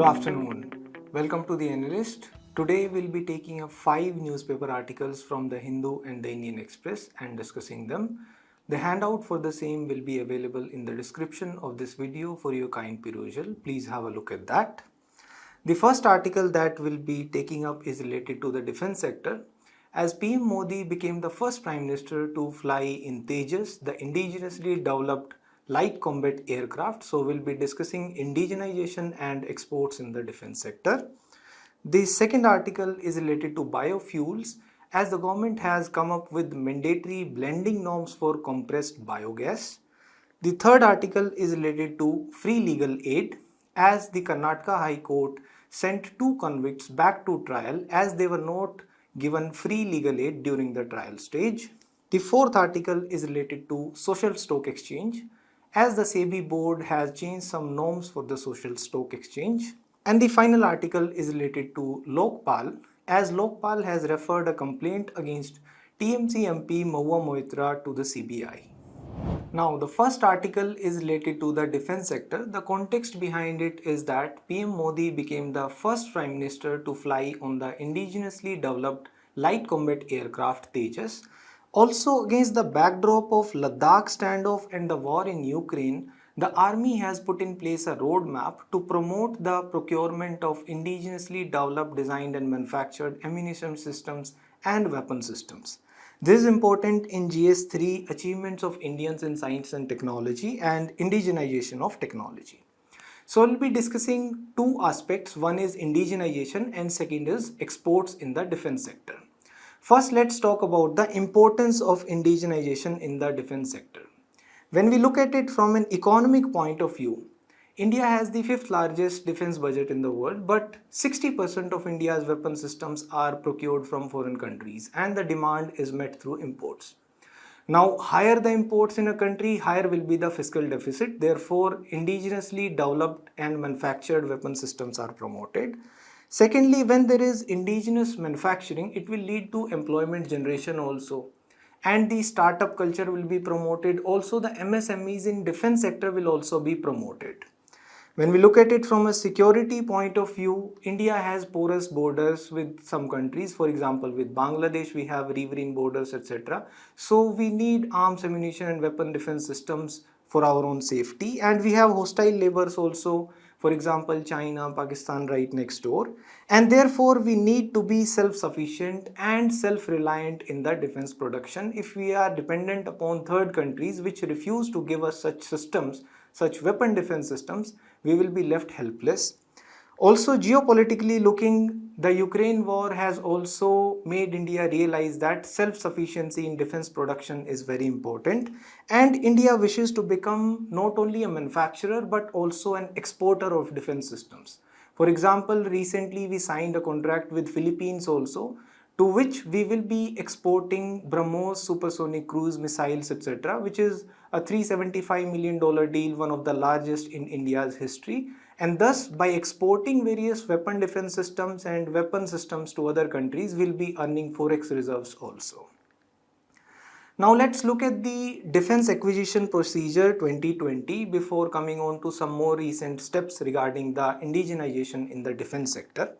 afternoon. Welcome to the Analyst. Today we'll be taking up 5 newspaper articles from the Hindu and the Indian Express and discussing them. The handout for the same will be available in the description of this video for your kind perusal. Please have a look at that. The first article that we'll be taking up is related to the defense sector. As PM Modi became the first Prime Minister to fly in Tejas, the indigenously developed light combat aircraft. So we'll be discussing indigenization and exports in the defense sector. The second article is related to biofuels, as the government has come up with mandatory blending norms for compressed biogas. The third article is related to free legal aid, as the Karnataka High Court sent 2 convicts back to trial as they were not given free legal aid during the trial stage. The fourth article is related to social stock exchange, as the SEBI board has changed some norms for the social stock exchange. And the final article is related to Lokpal, as Lokpal has referred a complaint against TMC MP Mahua Moitra to the CBI. Now, the first article is related to the defense sector. The context behind it is that PM Modi became the first Prime Minister to fly on the indigenously developed light combat aircraft Tejas. Also, against the backdrop of Ladakh standoff and the war in Ukraine, the army has put in place a roadmap to promote the procurement of indigenously developed, designed and manufactured ammunition systems and weapon systems. This is important in GS3, achievements of Indians in science and technology and indigenization of technology. So we'll be discussing 2 aspects. One is indigenization and second is exports in the defense sector. First, let's talk about the importance of indigenization in the defense sector. When we look at it from an economic point of view, India has the 5th largest defense budget in the world, but 60% of India's weapon systems are procured from foreign countries and the demand is met through imports. Now, higher the imports in a country, higher will be the fiscal deficit. Therefore, indigenously developed and manufactured weapon systems are promoted. Secondly, when there is indigenous manufacturing, it will lead to employment generation also. And the startup culture will be promoted. Also, the MSMEs in defense sector will also be promoted. When we look at it from a security point of view, India has porous borders with some countries. For example, with Bangladesh, we have riverine borders, etc. So we need arms, ammunition and weapon defense systems for our own safety. And we have hostile neighbors also. For example, China, Pakistan right next door. And therefore, we need to be self-sufficient and self-reliant in the defense production. If we are dependent upon third countries which refuse to give us such systems, such weapon defense systems, we will be left helpless. Also, geopolitically looking, the Ukraine war has also made India realize that self-sufficiency in defense production is very important, and India wishes to become not only a manufacturer but also an exporter of defense systems. For example, recently we signed a contract with Philippines also, to which we will be exporting BrahMos supersonic cruise missiles, etc., which is a $375 million deal, one of the largest in India's history. And thus, by exporting various weapon defense systems and weapon systems to other countries, we'll be earning forex reserves also. Now let's look at the Defense Acquisition Procedure 2020 before coming on to some more recent steps regarding the indigenization in the defense sector.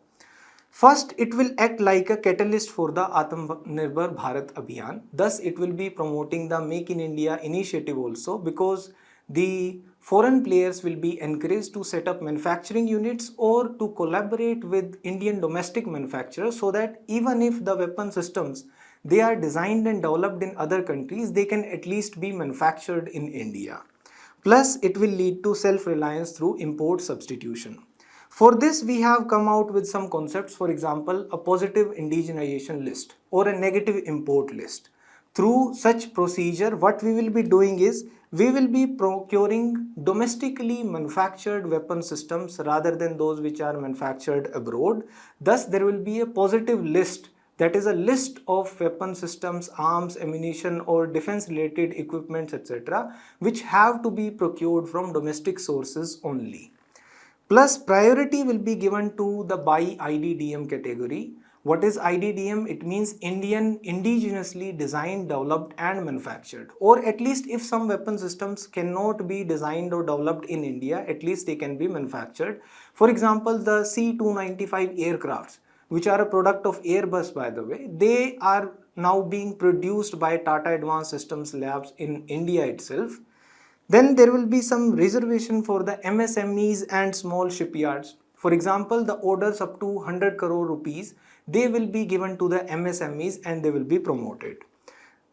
First, it will act like a catalyst for the Atmanirbhar Bharat Abhiyan. Thus, it will be promoting the Make in India initiative also, because the foreign players will be encouraged to set up manufacturing units or to collaborate with Indian domestic manufacturers, so that even if the weapon systems they are designed and developed in other countries, they can at least be manufactured in India. Plus, it will lead to self-reliance through import substitution. For this, we have come out with some concepts. For example, a positive indigenization list or a negative import list. Through such procedure, what we will be doing is, we will be procuring domestically manufactured weapon systems rather than those which are manufactured abroad. Thus, there will be a positive list, that is a list of weapon systems, arms, ammunition or defense related equipments, etc., which have to be procured from domestic sources only. Plus, priority will be given to the buy IDDM category. What is IDDM? It means Indian indigenously designed, developed and manufactured. Or at least if some weapon systems cannot be designed or developed in India, at least they can be manufactured. For example, the C-295 aircrafts, which are a product of Airbus by the way, they are now being produced by Tata Advanced Systems Labs in India itself. Then there will be some reservation for the MSMEs and small shipyards. For example, the orders up to 100 crore rupees, they will be given to the MSMEs and they will be promoted.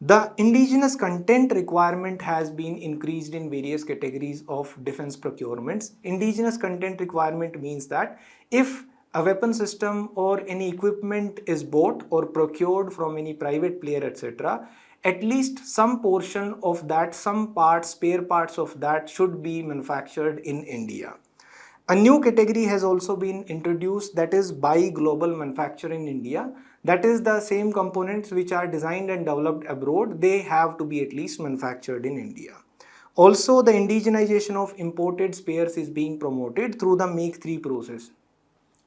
The indigenous content requirement has been increased in various categories of defense procurements. Indigenous content requirement means that if a weapon system or any equipment is bought or procured from any private player, etc., at least some portion of that, some parts, spare parts of that should be manufactured in India. A new category has also been introduced, that is buy global, manufacture in India. That is the same components which are designed and developed abroad, they have to be at least manufactured in India. Also, the indigenization of imported spares is being promoted through the Make 3 process.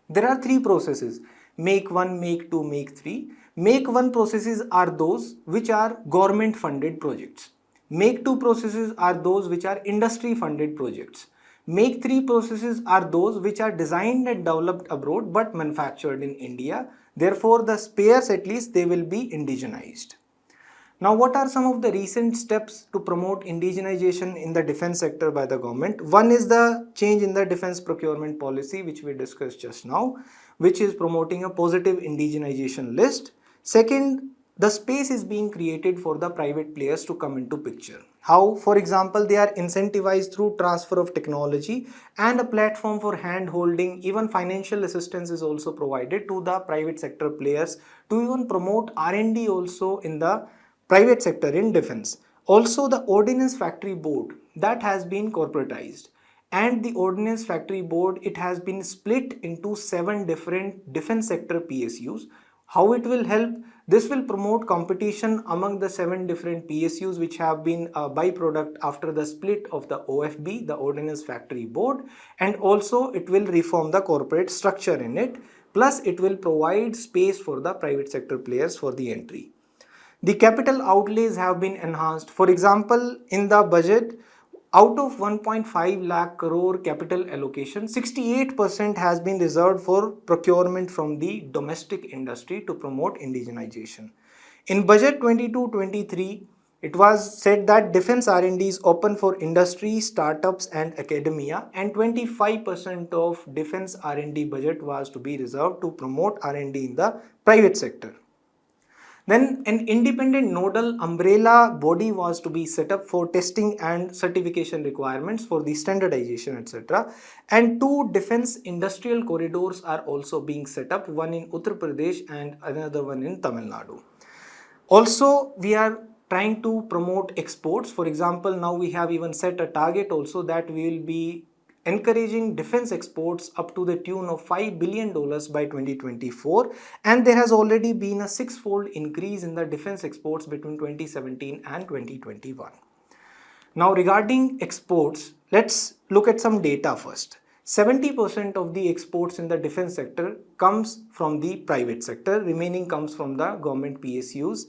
There are three processes: Make 1, Make 2, Make 3. Make 1 processes are those which are government funded projects. Make 2 processes are those which are industry funded projects. Make 3 processes are those which are designed and developed abroad but manufactured in India. Therefore, the spares at least they will be indigenized. Now, what are some of the recent steps to promote indigenization in the defense sector by the government? One is the change in the defense procurement policy, which we discussed just now, which is promoting a positive indigenization list. Second, the space is being created for the private players to come into picture. How? For example, they are incentivized through transfer of technology and a platform for hand holding. Even financial assistance is also provided to the private sector players to even promote R&D also in the private sector in defense. Also, the Ordnance Factory Board that has been corporatized, and the Ordnance Factory Board, it has been split into 7 different defense sector PSUs. How it will help? This will promote competition among the 7 different PSUs which have been a byproduct after the split of the OFB, the Ordnance Factory Board, and also it will reform the corporate structure in it. Plus, it will provide space for the private sector players for the entry. The capital outlays have been enhanced. For example, in the budget, out of 1.5 lakh crore capital allocation, 68% has been reserved for procurement from the domestic industry to promote indigenization. In budget 22-23, it was said that defense R&D is open for industry, startups and academia, and 25% of defense R&D budget was to be reserved to promote R&D in the private sector. Then an independent nodal umbrella body was to be set up for testing and certification requirements for the standardization, etc. And 2 defense industrial corridors are also being set up, one in Uttar Pradesh and another one in Tamil Nadu. Also, we are trying to promote exports. For example, now we have even set a target also that we will be encouraging defense exports up to the tune of $5 billion by 2024, and there has already been a 6-fold increase in the defense exports between 2017 and 2021. Now, regarding exports, let's look at some data first. 70% of the exports in the defense sector comes from the private sector, remaining comes from the government PSUs.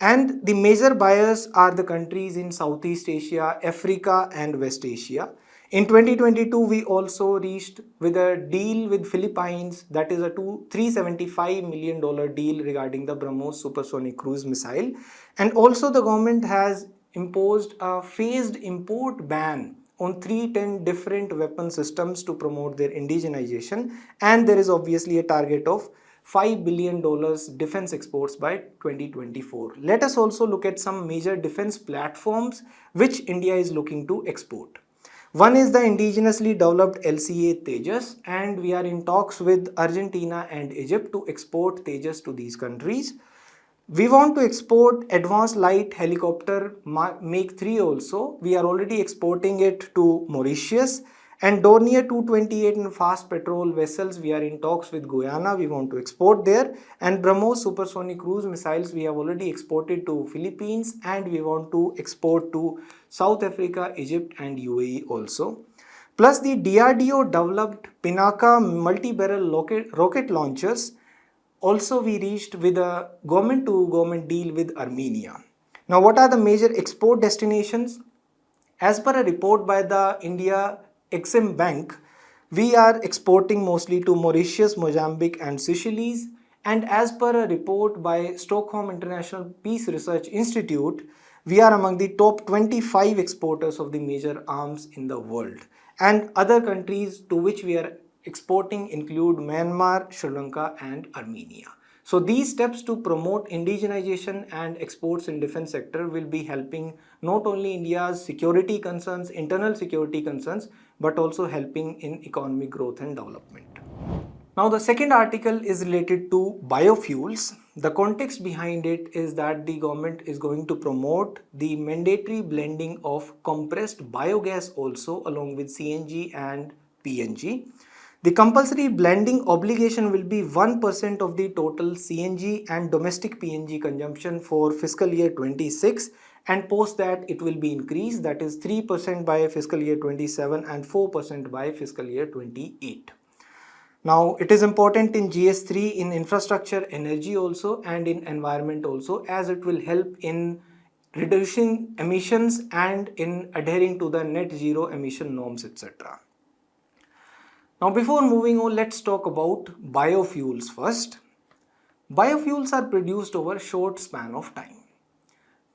And the major buyers are the countries in Southeast Asia, Africa and West Asia. In 2022, we also reached with a deal with Philippines, that is a $375 million deal regarding the BrahMos supersonic cruise missile. And also the government has imposed a phased import ban on 310 different weapon systems to promote their indigenization. And there is obviously a target of $5 billion defense exports by 2024. Let us also look at some major defense platforms which India is looking to export. One is the indigenously developed LCA Tejas, and we are in talks with Argentina and Egypt to export Tejas to these countries. We want to export advanced light helicopter Make 3 also. We are already exporting it to Mauritius. And Dornier 228 and fast patrol vessels, we are in talks with Guyana, we want to export there. And BrahMos supersonic cruise missiles, we have already exported to Philippines and we want to export to South Africa, Egypt and UAE also. Plus the DRDO developed Pinaka multi-barrel rocket launchers. also we reached with a government to government deal with Armenia. Now, what are the major export destinations? As per a report by the India Exim Bank, we are exporting mostly to Mauritius, Mozambique and Seychelles. And as per a report by Stockholm International Peace Research Institute, we are among the top 25 exporters of the major arms in the world. And other countries to which we are exporting include Myanmar, Sri Lanka and Armenia. So these steps to promote indigenization and exports in defense sector will be helping not only India's security concerns, internal security concerns, but also helping in economic growth and development. Now the second article is related to biofuels. The context behind it is that the government is going to promote the mandatory blending of compressed biogas also along with CNG and PNG. The compulsory blending obligation will be 1% of the total CNG and domestic PNG consumption for fiscal year 26, and post that it will be increased, that is 3% by fiscal year 27 and 4% by fiscal year 28. Now it is important in GS3 in infrastructure, energy also and in environment also, as it will help in reducing emissions and in adhering to the net zero emission norms, etc. Now before moving on, let's talk about biofuels first. Biofuels are produced over a short span of time.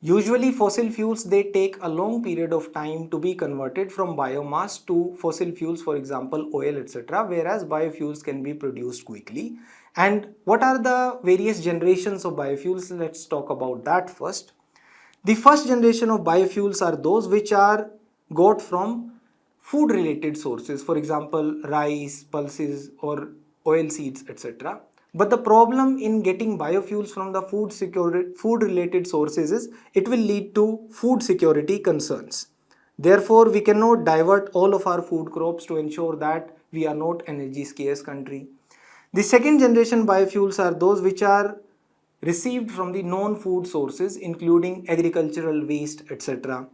Usually fossil fuels, they take a long period of time to be converted from biomass to fossil fuels, for example oil, etc., whereas biofuels can be produced quickly. And what are the various generations of biofuels? Let's talk about that first. The first generation of biofuels are those which are got from food related sources, for example rice, pulses or oil seeds, etc. But the problem in getting biofuels from the food related sources is it will lead to food security concerns. Therefore, we cannot divert all of our food crops to ensure that we are not energy scarce country. The second generation biofuels are those which are received from the non-food sources including agricultural waste, etc.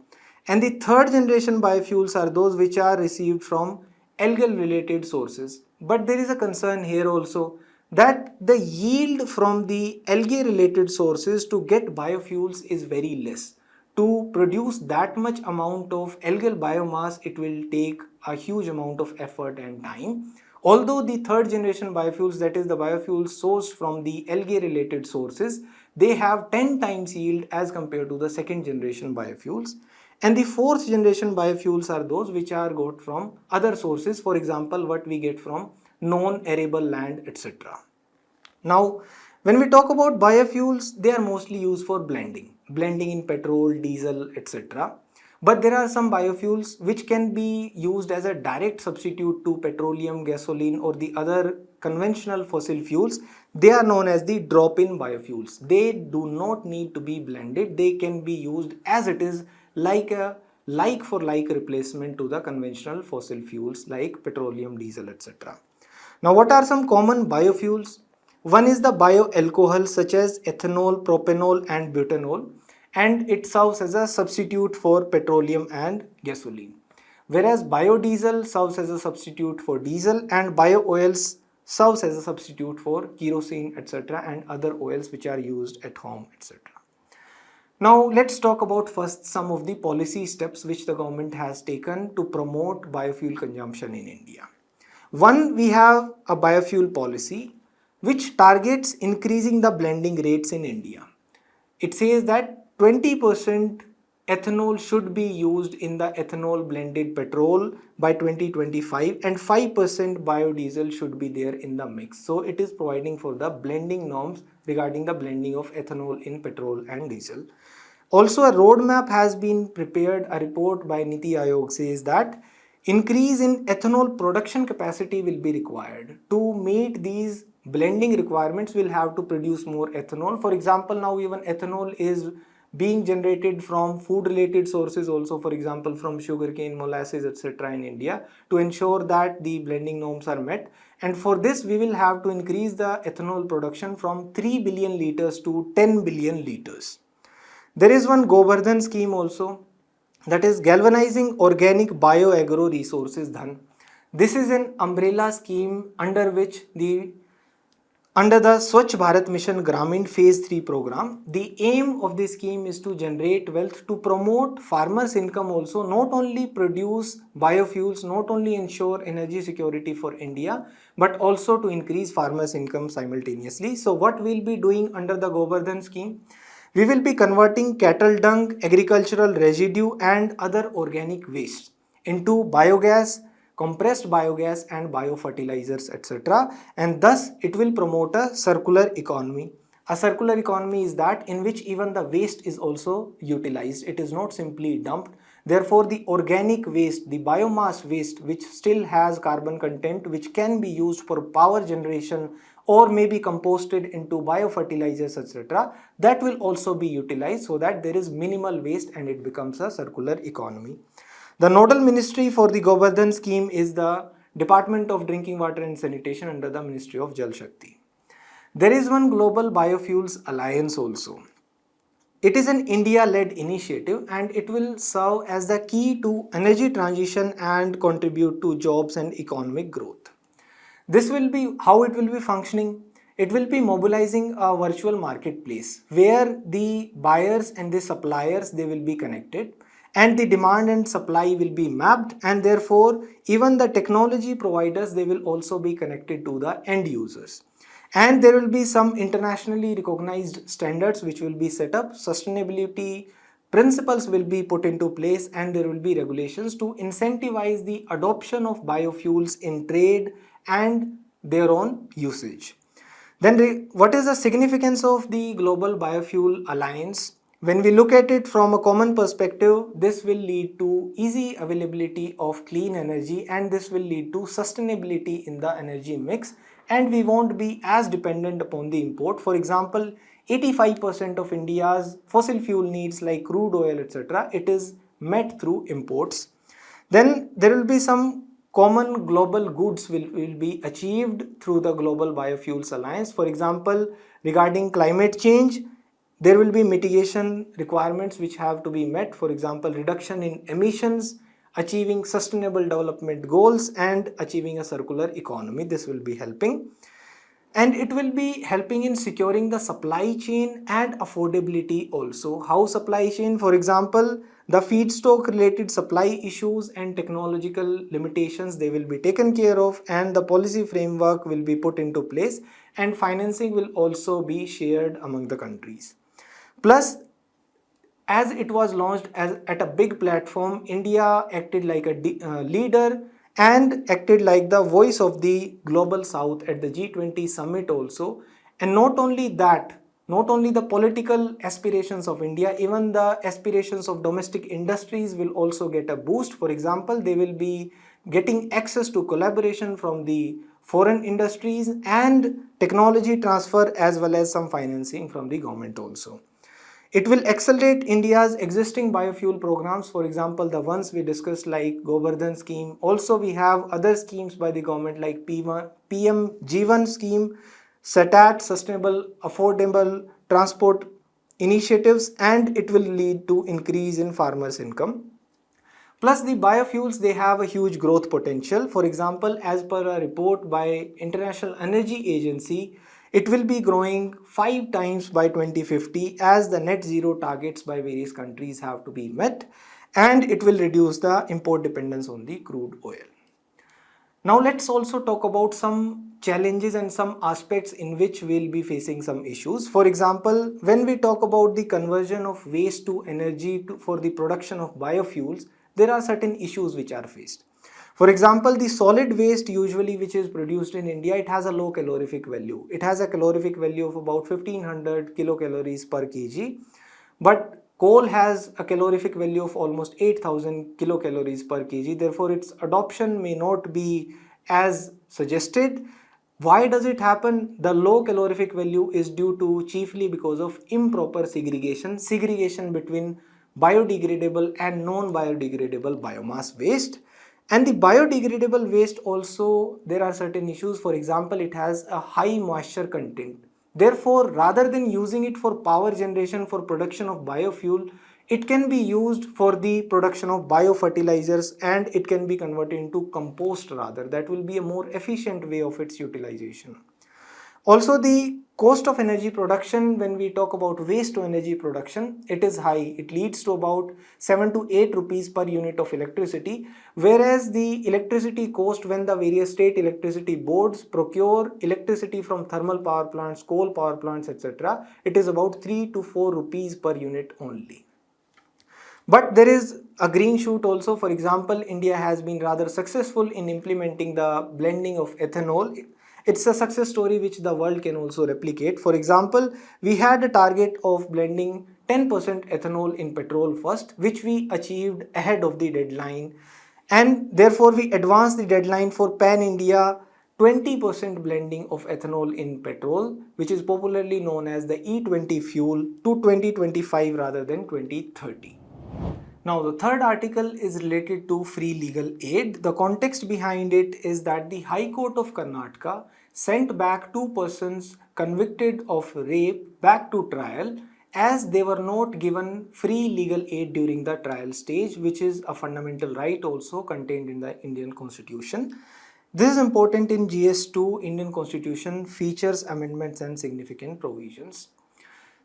And the third generation biofuels are those which are received from algal related sources. But there is a concern here also that the yield from the algae related sources to get biofuels is very less. To produce that much amount of algal biomass, it will take a huge amount of effort and time. Although the third generation biofuels, that is the biofuels sourced from the algae related sources, they have 10 times yield as compared to the second generation biofuels. And the fourth generation biofuels are those which are got from other sources, for example what we get from non-arable land, etc. Now, when we talk about biofuels, they are mostly used for blending in petrol, diesel, etc. But there are some biofuels which can be used as a direct substitute to petroleum, gasoline or the other conventional fossil fuels. They are known as the drop-in biofuels. They do not need to be blended. They can be used as it is, like a like for like replacement to the conventional fossil fuels like petroleum, diesel, etc. Now, what are some common biofuels? One is the bioalcohol such as ethanol, propanol and butanol, and it serves as a substitute for petroleum and gasoline. Whereas biodiesel serves as a substitute for diesel and bio-oils serves as a substitute for kerosene, etc. and other oils which are used at home, etc. Now let's talk about first some of the policy steps which the government has taken to promote biofuel consumption in India. One, we have a biofuel policy which targets increasing the blending rates in India. It says that 20% ethanol should be used in the ethanol blended petrol by 2025 and 5% biodiesel should be there in the mix. So it is providing for the blending norms regarding the blending of ethanol in petrol and diesel. Also, a roadmap has been prepared. A report by Niti Aayog says that increase in ethanol production capacity will be required. To meet these blending requirements, we'll have to produce more ethanol. For example, now even ethanol is being generated from food related sources also, for example from sugarcane, molasses, etc. in India, to ensure that the blending norms are met. And for this we will have to increase the ethanol production from 3 billion liters to 10 billion liters. There is one Govardhan scheme also, that is galvanizing organic bioagro resources dhan. This is an umbrella scheme under which the Under the Swachh Bharat Mission Gramin Phase 3 program, the aim of this scheme is to generate wealth, to promote farmers' income also, not only produce biofuels, not only ensure energy security for India, but also to increase farmers' income simultaneously. So what we'll be doing under the Govardhan scheme? We will be converting cattle dung, agricultural residue and other organic waste into biogas, compressed biogas and biofertilizers, etc. And thus it will promote a circular economy. A circular economy is that in which even the waste is also utilized. It is not simply dumped. Therefore, the organic waste, the biomass waste, which still has carbon content, which can be used for power generation or may be composted into biofertilizers, etc., that will also be utilized so that there is minimal waste and it becomes a circular economy. The nodal ministry for the Govardhan scheme is the Department of Drinking Water and Sanitation under the Ministry of Jal Shakti. There is one Global Biofuels Alliance also. It is an India-led initiative and it will serve as the key to energy transition and contribute to jobs and economic growth. This will be how it will be functioning. It will be mobilizing a virtual marketplace where the buyers and the suppliers, they will be connected and the demand and supply will be mapped, and therefore even the technology providers, they will also be connected to the end users. And there will be some internationally recognized standards which will be set up. Sustainability principles will be put into place and there will be regulations to incentivize the adoption of biofuels in trade and their own usage. Then what is the significance of the Global Biofuel Alliance? When we look at it from a common perspective, this will lead to easy availability of clean energy and this will lead to sustainability in the energy mix, and we won't be as dependent upon the import. For example, 85% of India's fossil fuel needs like crude oil, etc., it is met through imports. Then there will be some common global goods will be achieved through the Global Biofuels Alliance. For example, regarding climate change, there will be mitigation requirements which have to be met. For example, reduction in emissions, achieving sustainable development goals and achieving a circular economy. This will be helping. And it will be helping in securing the supply chain and affordability also. How supply chain? For example, the feedstock related supply issues and technological limitations, they will be taken care of and the policy framework will be put into place and financing will also be shared among the countries. Plus, as it was launched at a big platform, India acted like a leader and acted like the voice of the global south at the G20 summit also. And not only that, not only the political aspirations of India, even the aspirations of domestic industries will also get a boost. For example, they will be getting access to collaboration from the foreign industries and technology transfer as well as some financing from the government also. It will accelerate India's existing biofuel programs, for example, the ones we discussed like Govardhan scheme. Also, we have other schemes by the government like PM G1 scheme, SATAT, Sustainable Affordable Transport initiatives, and it will lead to increase in farmers' income. Plus, the biofuels, they have a huge growth potential. For example, as per a report by International Energy Agency, it will be growing 5 times by 2050 as the net zero targets by various countries have to be met, and it will reduce the import dependence on the crude oil. Now let's also talk about some challenges and some aspects in which we'll be facing some issues. For example, when we talk about the conversion of waste to energy for the production of biofuels, there are certain issues which are faced. For example, the solid waste usually which is produced in India, it has a low calorific value. It has a calorific value of about 1500 kilocalories per kg. But coal has a calorific value of almost 8000 kilocalories per kg. Therefore, its adoption may not be as suggested. Why does it happen? The low calorific value is due to chiefly because of improper segregation between biodegradable and non-biodegradable biomass waste. And the biodegradable waste also, there are certain issues. For example, it has a high moisture content. Therefore, rather than using it for power generation for production of biofuel, it can be used for the production of biofertilizers and it can be converted into compost rather. That will be a more efficient way of its utilization. Also, the cost of energy production, when we talk about waste to energy production, it is high. It leads to about 7 to 8 rupees per unit of electricity, whereas the electricity cost, when the various state electricity boards procure electricity from thermal power plants, coal power plants, etc., it is about 3 to 4 rupees per unit only. But there is a green shoot also. For example, India has been rather successful in implementing the blending of ethanol. It's a success story which the world can also replicate. For example, we had a target of blending 10% ethanol in petrol first, which we achieved ahead of the deadline. And therefore, we advanced the deadline for Pan India 20% blending of ethanol in petrol, which is popularly known as the E20 fuel, to 2025 rather than 2030. Now, the third article is related to free legal aid. The context behind it is that the High Court of Karnataka sent back two persons convicted of rape back to trial as they were not given free legal aid during the trial stage, which is a fundamental right also contained in the Indian Constitution. This is important in GS2. Indian Constitution features amendments and significant provisions.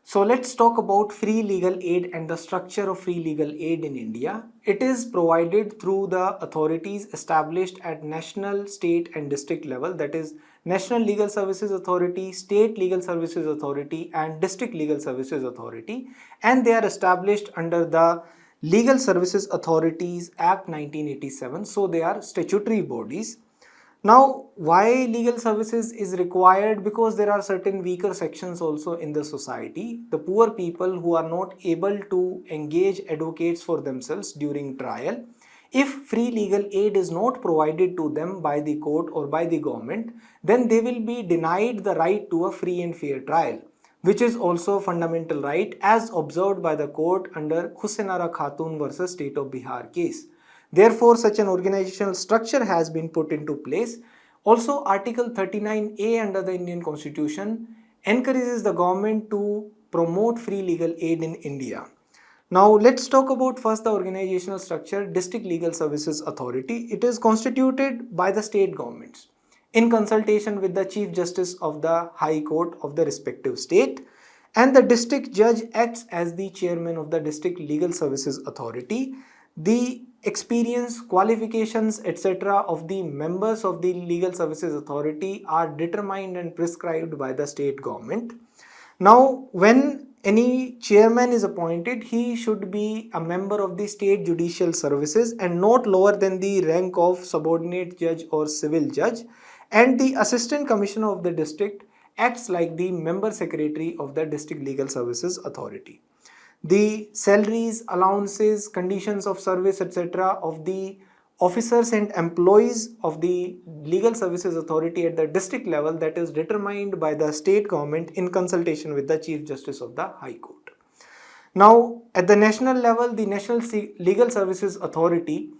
So let's talk about free legal aid and the structure of free legal aid in India. It is provided through the authorities established at national, state and district level, that is National Legal Services Authority, State Legal Services Authority and District Legal Services Authority, and they are established under the Legal Services Authorities Act 1987. So they are statutory bodies. Now, why legal services is required? Because there are certain weaker sections also in the society. The poor people who are not able to engage advocates for themselves during trial. If free legal aid is not provided to them by the court or by the government, then they will be denied the right to a free and fair trial, which is also a fundamental right as observed by the court under Hussainara Khatun versus State of Bihar case. Therefore, such an organizational structure has been put into place. Also, Article 39A under the Indian Constitution encourages the government to promote free legal aid in India. Now, let's talk about first the organizational structure, District Legal Services Authority. It is constituted by the state governments in consultation with the Chief Justice of the High Court of the respective state, and the district judge acts as the chairman of the District Legal Services Authority. The experience, qualifications, etc. of the members of the Legal Services Authority are determined and prescribed by the state government. Now, when any chairman is appointed, he should be a member of the state judicial services and not lower than the rank of subordinate judge or civil judge. And the assistant commissioner of the district acts like the member secretary of the District Legal Services Authority. The salaries, allowances, conditions of service, etc. of the officers and employees of the Legal Services Authority at the district level, that is determined by the state government in consultation with the Chief Justice of the High Court. Now, at the national level, the National Legal Services Authority,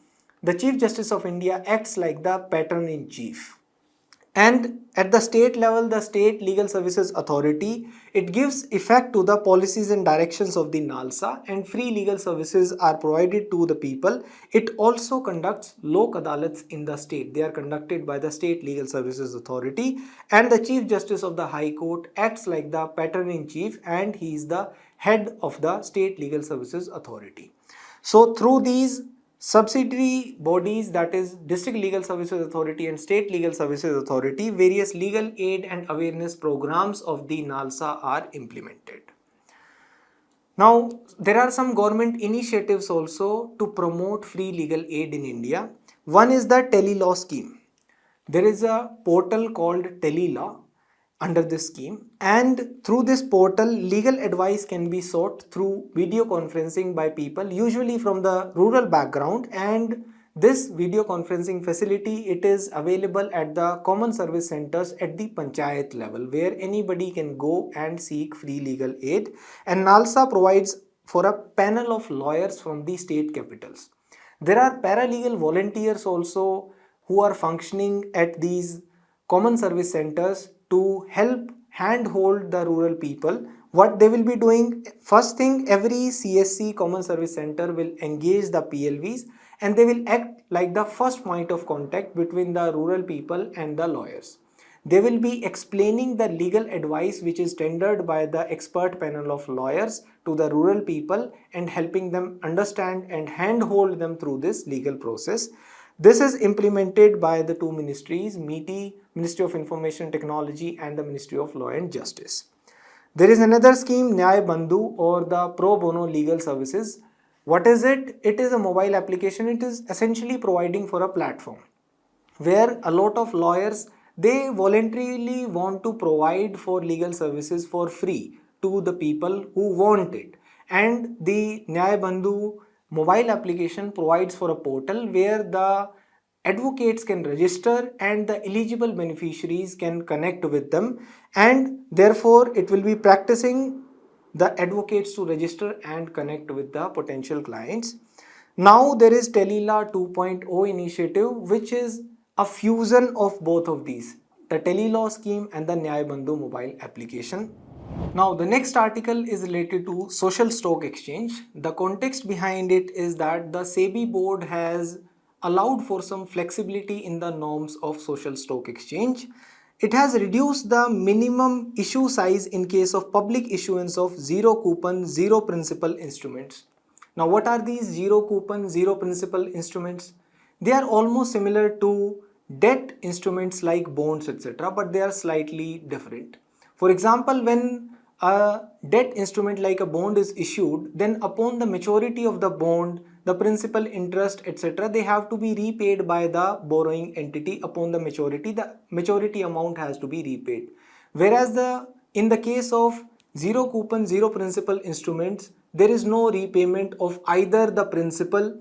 the Chief Justice of India acts like the patron in chief. And at the state level, the State Legal Services Authority, it gives effect to the policies and directions of the NALSA, and free legal services are provided to the people. It also conducts Lok Adalats in the state. They are conducted by the State Legal Services Authority, and the Chief Justice of the High Court acts like the patron in chief, and he is the head of the State Legal Services Authority. So through these subsidiary bodies, that is District Legal Services Authority and State Legal Services Authority, various legal aid and awareness programs of the NALSA are implemented. Now, there are some government initiatives also to promote free legal aid in India. One is the Tele-Law scheme. There is a portal called Tele-Law under this scheme, and through this portal legal advice can be sought through video conferencing by people usually from the rural background, and this video conferencing facility, it is available at the common service centers at the panchayat level where anybody can go and seek free legal aid, and NALSA provides for a panel of lawyers from the state capitals. There are paralegal volunteers also who are functioning at these common service centers to help handhold the rural people. What they will be doing, first thing, every CSC common service center will engage the PLVs, and they will act like the first point of contact between the rural people and the lawyers. They will be explaining the legal advice which is tendered by the expert panel of lawyers to the rural people and helping them understand and handhold them through this legal process. This is implemented by the two ministries, MITI, Ministry of Information Technology, and the Ministry of Law and Justice. There is another scheme, Nyay Bandhu, or the Pro Bono Legal Services. What is it? It is a mobile application. It is essentially providing for a platform where a lot of lawyers, they voluntarily want to provide for legal services for free to the people who want it. And the Nyay Bandhu mobile application provides for a portal where the advocates can register and the eligible beneficiaries can connect with them, and therefore it will be practicing the advocates to register and connect with the potential clients. Now there is Telila 2.0 initiative, which is a fusion of both of these, the Telelaw scheme and the Nyay Bandhu mobile application. Now the next article is related to social stock exchange. The context behind it is that the SEBI board has allowed for some flexibility in the norms of social stock exchange. It has reduced the minimum issue size in case of public issuance of zero coupon, zero principal instruments. Now what are these zero coupon, zero principal instruments? They are almost similar to debt instruments like bonds, etc., but they are slightly different. For example, when a debt instrument like a bond is issued, then upon the maturity of the bond, the principal, interest, etc., they have to be repaid by the borrowing entity upon the maturity amount has to be repaid. Whereas in the case of zero coupon, zero principal instruments, there is no repayment of either the principal,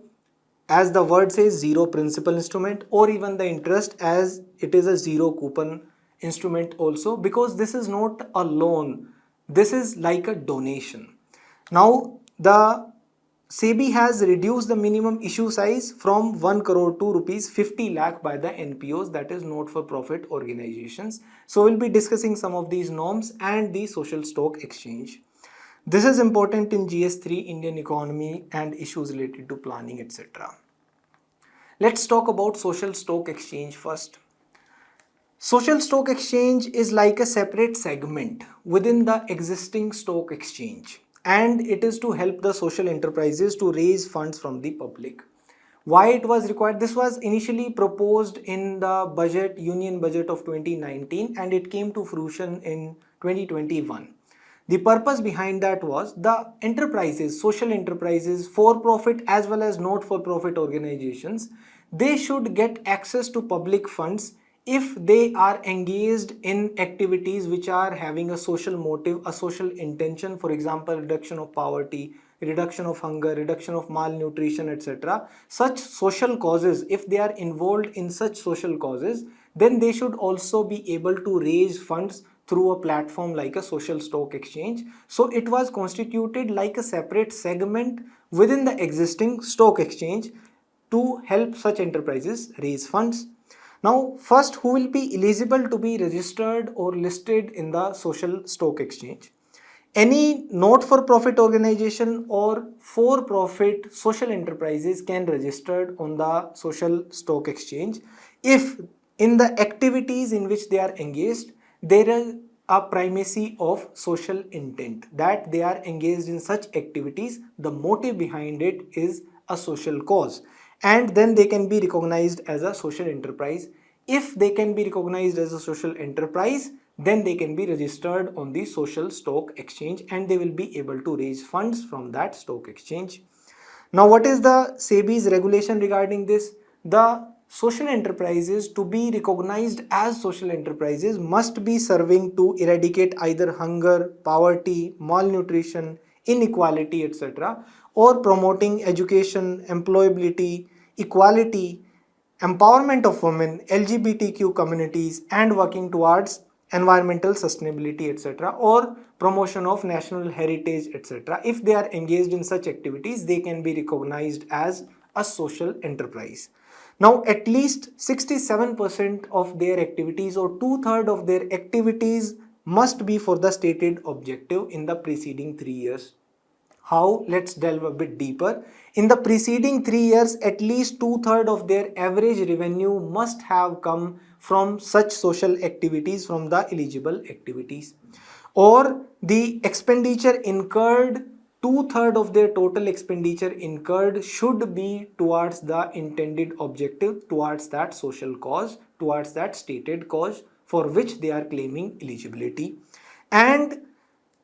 as the word says, zero principal instrument, or even the interest, as it is a zero coupon instrument also, because this is not a loan, this is like a donation. Now the SEBI has reduced the minimum issue size from 1 crore to rupees 50 lakh by the NPOs, that is not for profit organizations. So we'll be discussing some of these norms and the social stock exchange. This is important in GS3, Indian economy, and issues related to planning, etc. Let's talk about social stock exchange first. Social stock exchange is like a separate segment within the existing stock exchange, and it is to help the social enterprises to raise funds from the public. Why it was required? This was initially proposed in the union budget of 2019, and it came to fruition in 2021. The purpose behind that was the enterprises, social enterprises, for-profit as well as not-for-profit organizations, they should get access to public funds if they are engaged in activities which are having a social motive, a social intention, for example, reduction of poverty, reduction of hunger, reduction of malnutrition, etc. Such social causes, if they are involved in such social causes, then they should also be able to raise funds through a platform like a social stock exchange. So it was constituted like a separate segment within the existing stock exchange to help such enterprises raise funds. Now, first, who will be eligible to be registered or listed in the social stock exchange? Any not-for-profit organization or for-profit social enterprises can register on the social stock exchange if in the activities in which they are engaged, there is a primacy of social intent, that they are engaged in such activities, the motive behind it is a social cause, and then they can be recognized as a social enterprise. If they can be recognized as a social enterprise, then they can be registered on the social stock exchange and they will be able to raise funds from that stock exchange. Now, what is the SEBI's regulation regarding this? The social enterprises, to be recognized as social enterprises, must be serving to eradicate either hunger, poverty, malnutrition, inequality, etc., or promoting education, employability, equality, empowerment of women, LGBTQ communities, and working towards environmental sustainability, etc., or promotion of national heritage, etc. If they are engaged in such activities, they can be recognized as a social enterprise. Now, at least 67% of their activities or two-thirds of their activities must be for the stated objective in the preceding 3 years. How? Let's delve a bit deeper. In the preceding 3 years, at least two-thirds of their average revenue must have come from such social activities, from the eligible activities. Or the expenditure incurred, two-thirds of their total expenditure incurred should be towards the intended objective, towards that social cause, towards that stated cause for which they are claiming eligibility. And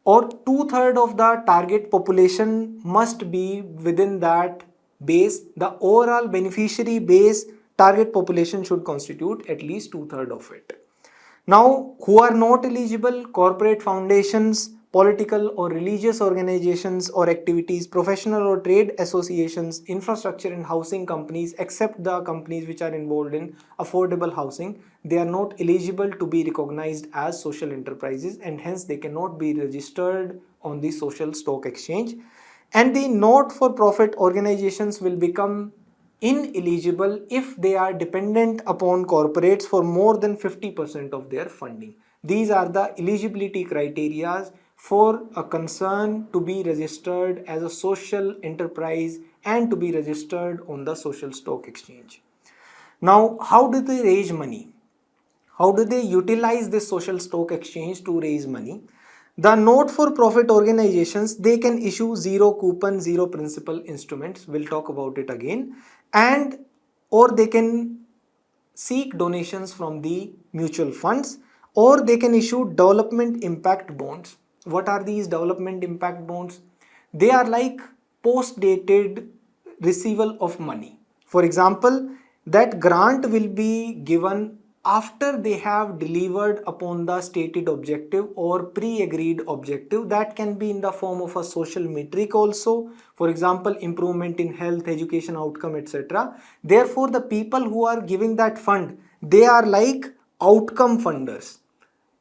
or two-thirds of the target population must be within that base. The overall beneficiary base target population should constitute at least two-thirds of it. Now, who are not eligible? Corporate foundations, political or religious organizations or activities, professional or trade associations, infrastructure and housing companies, except the companies which are involved in affordable housing, they are not eligible to be recognized as social enterprises, and hence they cannot be registered on the social stock exchange. And the not-for-profit organizations will become ineligible if they are dependent upon corporates for more than 50% of their funding. These are the eligibility criteria for a concern to be registered as a social enterprise and to be registered on the social stock exchange. Now, how do they raise money? How do they utilize this social stock exchange to raise money? The not-for-profit organizations, they can issue zero coupon, zero principal instruments. We'll talk about it again. And or they can seek donations from the mutual funds, or they can issue development impact bonds. What are these development impact bonds? They are like post-dated receival of money. For example, that grant will be given after they have delivered upon the stated objective or pre-agreed objective. That can be in the form of a social metric also, for example improvement in health, education outcome, etc. Therefore the people who are giving that fund, they are like outcome funders.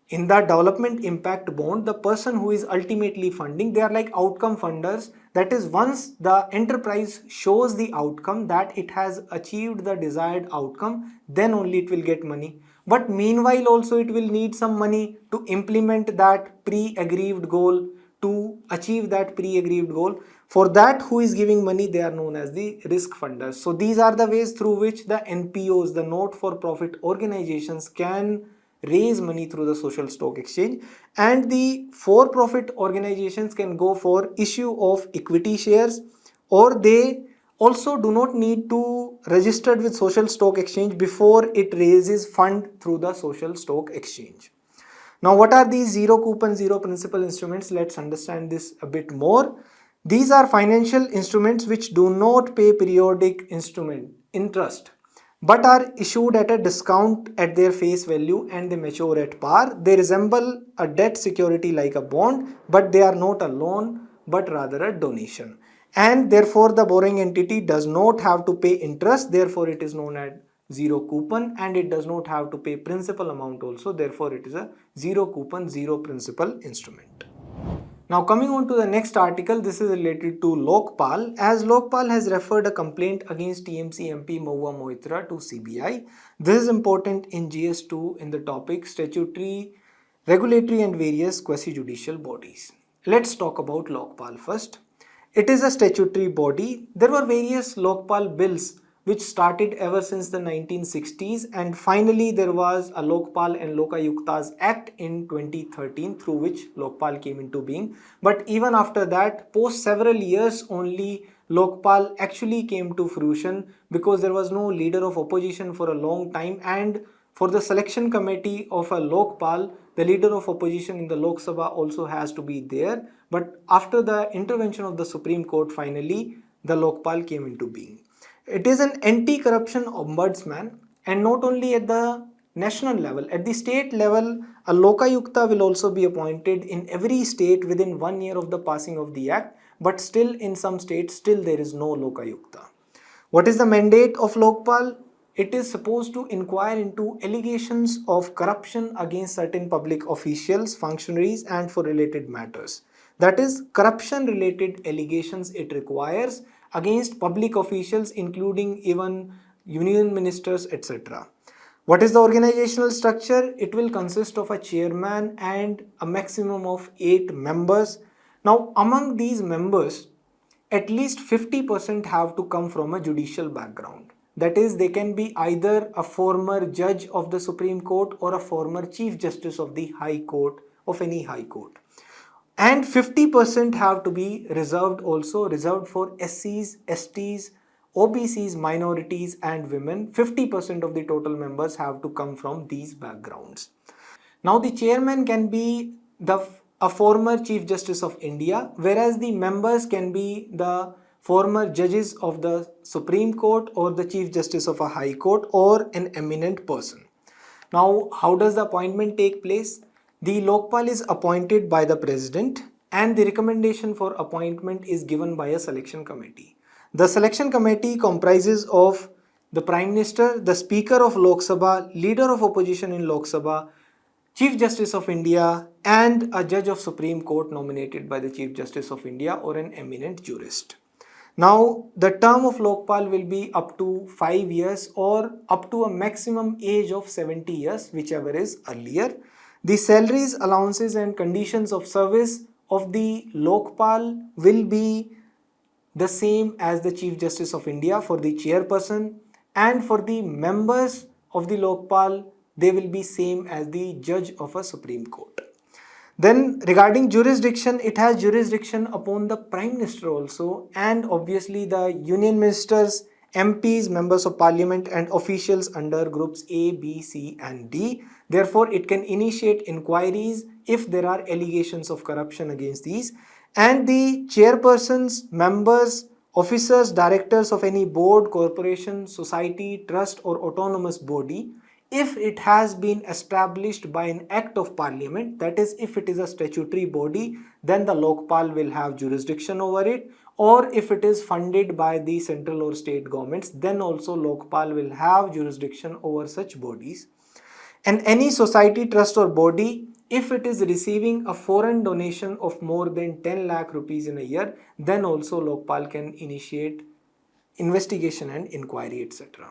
In the development impact bond, the person who is ultimately funding, they are like outcome funders. That is, once the enterprise shows the outcome that it has achieved the desired outcome, then only it will get money. But meanwhile also it will need some money to implement that pre-agreed goal, to achieve that pre-agreed goal. For that, who is giving money? They are known as the risk funders. So these are the ways through which the NPOs, the not-for-profit organizations, can raise money through the social stock exchange. And the for-profit organizations can go for issue of equity shares, or they also do not need to register with social stock exchange before it raises fund through the social stock exchange. Now, what are these zero coupon, zero principal instruments? Let's understand this a bit more. These are financial instruments which do not pay periodic interest, but are issued at a discount at their face value, and they mature at par. They resemble a debt security like a bond, but they are not a loan, but rather a donation. And therefore the borrowing entity does not have to pay interest, therefore it is known as zero coupon, and it does not have to pay principal amount also, therefore it is a zero coupon, zero principal instrument. Now coming on to the next article, this is related to Lokpal, as Lokpal has referred a complaint against TMC MP Mahua Moitra to CBI. This is important in GS2 in the topic statutory, regulatory and various quasi-judicial bodies. Let's talk about Lokpal first. It is a statutory body. There were various Lokpal bills which started ever since the 1960s, and finally there was a Lokpal and Lokayuktas Act in 2013 through which Lokpal came into being. But even after that, post several years only, Lokpal actually came to fruition, because there was no leader of opposition for a long time, and for the selection committee of a Lokpal, the leader of opposition in the Lok Sabha also has to be there. But after the intervention of the Supreme Court, finally the Lokpal came into being. It is an anti-corruption ombudsman, and not only at the national level, at the state level, a Lokayukta will also be appointed in every state within 1 year of the passing of the act, but still in some states, still there is no Lokayukta. What is the mandate of Lokpal? It is supposed to inquire into allegations of corruption against certain public officials, functionaries, and for related matters. That is, corruption related allegations it requires against public officials, including even union ministers, etc. What is the organizational structure? It will consist of a chairman and a maximum of 8 members. Now, among these members, at least 50% have to come from a judicial background. That is, they can be either a former judge of the Supreme Court or a former Chief Justice of the High Court of any High Court. And 50% have to be reserved for SCs, STs, OBCs, minorities and women. 50% of the total members have to come from these backgrounds. Now the chairman can be a former Chief Justice of India, whereas the members can be the former judges of the Supreme Court or the Chief Justice of a High Court or an eminent person. Now, how does the appointment take place? The Lokpal is appointed by the President and the recommendation for appointment is given by a selection committee. The selection committee comprises of the Prime Minister, the Speaker of Lok Sabha, Leader of Opposition in Lok Sabha, Chief Justice of India and a judge of Supreme Court nominated by the Chief Justice of India or an eminent jurist. Now, the term of Lokpal will be up to 5 years or up to a maximum age of 70 years, whichever is earlier. The salaries, allowances and conditions of service of the Lokpal will be the same as the Chief Justice of India for the chairperson, and for the members of the Lokpal, they will be same as the judge of a Supreme Court. Then regarding jurisdiction, it has jurisdiction upon the Prime Minister also, and obviously the Union Ministers, MPs, Members of Parliament and officials under groups A, B, C and D. Therefore, it can initiate inquiries if there are allegations of corruption against these. And the chairpersons, members, officers, directors of any board, corporation, society, trust or autonomous body, if it has been established by an act of parliament, that is, if it is a statutory body, then the Lokpal will have jurisdiction over it, or if it is funded by the central or state governments, then also Lokpal will have jurisdiction over such bodies. And any society, trust or body, if it is receiving a foreign donation of more than 10 lakh rupees in a year, then also Lokpal can initiate investigation and inquiry, etc.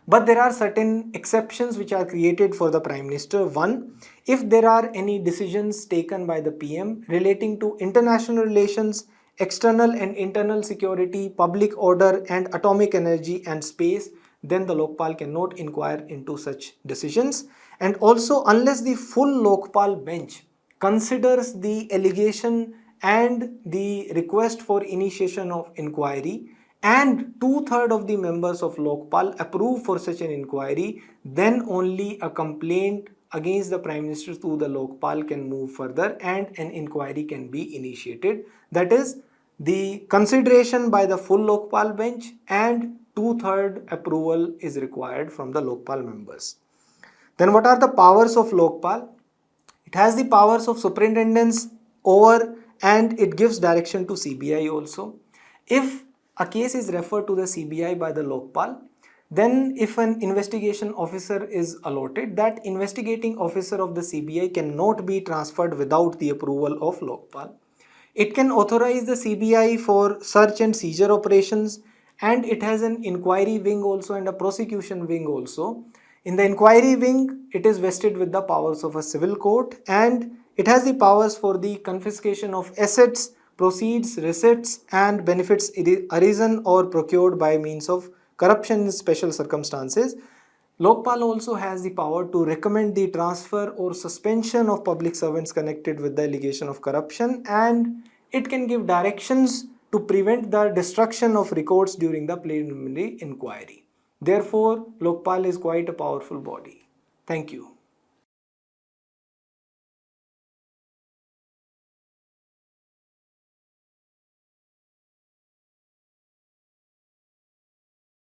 But there are certain exceptions which are created for the Prime Minister. One, if there are any decisions taken by the PM relating to international relations, external and internal security, public order and atomic energy and space, then the Lokpal cannot inquire into such decisions. And also, unless the full Lokpal bench considers the allegation and the request for initiation of inquiry, and 2/3 of the members of Lokpal approve for such an inquiry, then only a complaint against the Prime Minister to the Lokpal can move further and an inquiry can be initiated. That is, the consideration by the full Lokpal bench and 2/3 approval is required from the Lokpal members. Then what are the powers of Lokpal? It has the powers of superintendence over and it gives direction to CBI also. If a case is referred to the CBI by the Lokpal, then if an investigation officer is allotted, that investigating officer of the CBI cannot be transferred without the approval of Lokpal. It can authorize the CBI for search and seizure operations, and it has an inquiry wing also and a prosecution wing also. In the inquiry wing, it is vested with the powers of a civil court and it has the powers for the confiscation of assets, proceeds, receipts and benefits arisen or procured by means of corruption in special circumstances. Lokpal also has the power to recommend the transfer or suspension of public servants connected with the allegation of corruption, and it can give directions to prevent the destruction of records during the preliminary inquiry. Therefore, Lokpal is quite a powerful body. Thank you.